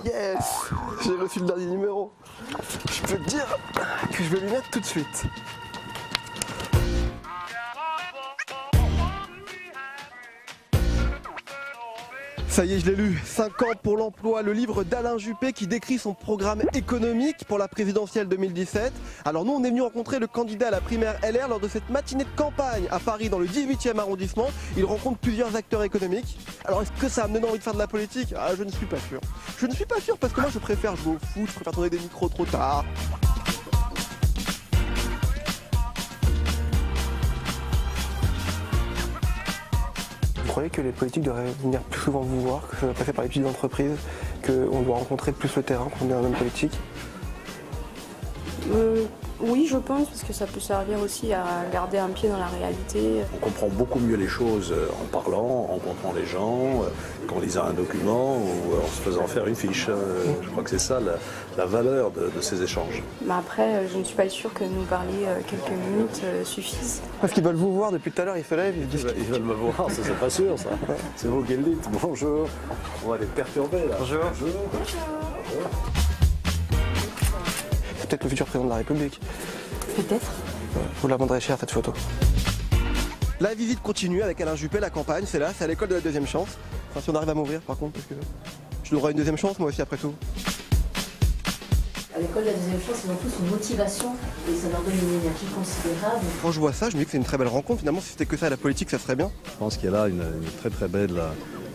Yes! J'ai reçu le dernier numéro. Je peux te dire que je vais lui mettre tout de suite. Ça y est, je l'ai lu. 5 ans pour l'emploi, le livre d'Alain Juppé qui décrit son programme économique pour la présidentielle 2017. Alors nous, on est venu rencontrer le candidat à la primaire LR lors de cette matinée de campagne à Paris, dans le 18e arrondissement. Il rencontre plusieurs acteurs économiques. Alors est-ce que ça a me donné envie de faire de la politique? Ah, je ne suis pas sûr. Je ne suis pas sûr parce que moi, je préfère jouer au foot, je préfère tourner des micros trop tard. Vous croyez que les politiques devraient venir plus souvent vous voir, que ça doit passer par les petites entreprises, qu'on doit rencontrer plus le terrain quand on est un homme politique? Oui, je pense, parce que ça peut servir aussi à garder un pied dans la réalité. On comprend beaucoup mieux les choses en parlant, en rencontrant les gens, qu'en lisant un document ou en se faisant faire une fiche. Je crois que c'est ça la valeur de ces échanges. Mais après, je ne suis pas sûre que nous parler quelques minutes suffisent. Parce qu'ils veulent vous voir depuis tout à l'heure, ils se lèvent, ils disent... Ils veulent me voir, ça c'est pas sûr ça. C'est vous qui le dites. Bonjour. On va les perturber là. Bonjour. Bonjour. C'est peut-être le futur président de la République. Peut-être. Vous la vendrez cher cette photo. La visite continue avec Alain Juppé, la campagne, c'est là, c'est à l'école de la deuxième chance. Enfin, si on arrive à m'ouvrir par contre, parce que je devrais une deuxième chance moi aussi après tout. À l'école de la deuxième chance, ils ont tous une motivation et ça leur donne une énergie considérable. Quand je vois ça, je me dis que c'est une très belle rencontre. Finalement, si c'était que ça la politique, ça serait bien. Je pense qu'il y a là une très très belle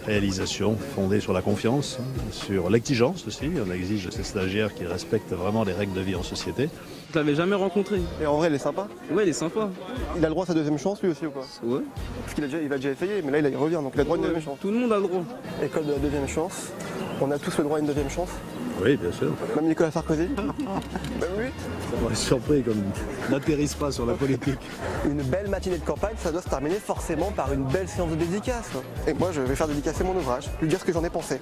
réalisation fondée sur la confiance, sur l'exigence aussi. On exige de ces stagiaires qui respectent vraiment les règles de vie en société. Je l'avais jamais rencontré. Et en vrai, il est sympa. Ouais, il est sympa. Il a le droit à sa deuxième chance lui aussi ou pas? Ouais. Parce qu'il a déjà essayé, mais là il revient, donc il a le droit à une deuxième chance. Tout le monde a le droit. École de la deuxième chance, on a tous le droit à une deuxième chance. Oui, bien sûr. Même Nicolas Sarkozy. Même lui. On est surpris comme il n'atterrisse pas sur la politique. Une belle matinée de campagne, ça doit se terminer forcément par une belle séance de dédicace. Et moi, je vais faire dédicacer mon ouvrage, lui dire ce que j'en ai pensé.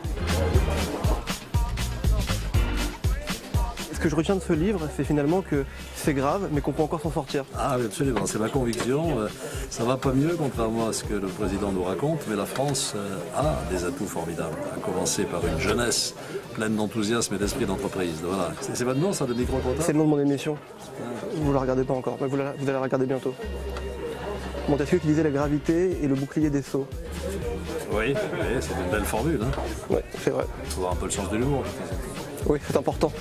Ce que je retiens de ce livre, c'est finalement que c'est grave, mais qu'on peut encore s'en sortir. Ah oui, absolument, c'est ma conviction. Ça va pas mieux, contrairement à ce que le président nous raconte, mais la France a des atouts formidables, à commencer par une jeunesse pleine d'enthousiasme et d'esprit d'entreprise. Voilà. C'est votre nom, ça, le micro-trottoir? C'est le nom de mon émission. Vous la regardez pas encore, mais vous allez la regarder bientôt. Montesquieu qui disait la gravité et le bouclier des sots. Oui, c'est une belle formule. Hein. Oui, c'est vrai. Il faut avoir un peu le sens de l'humour. Oui, c'est important.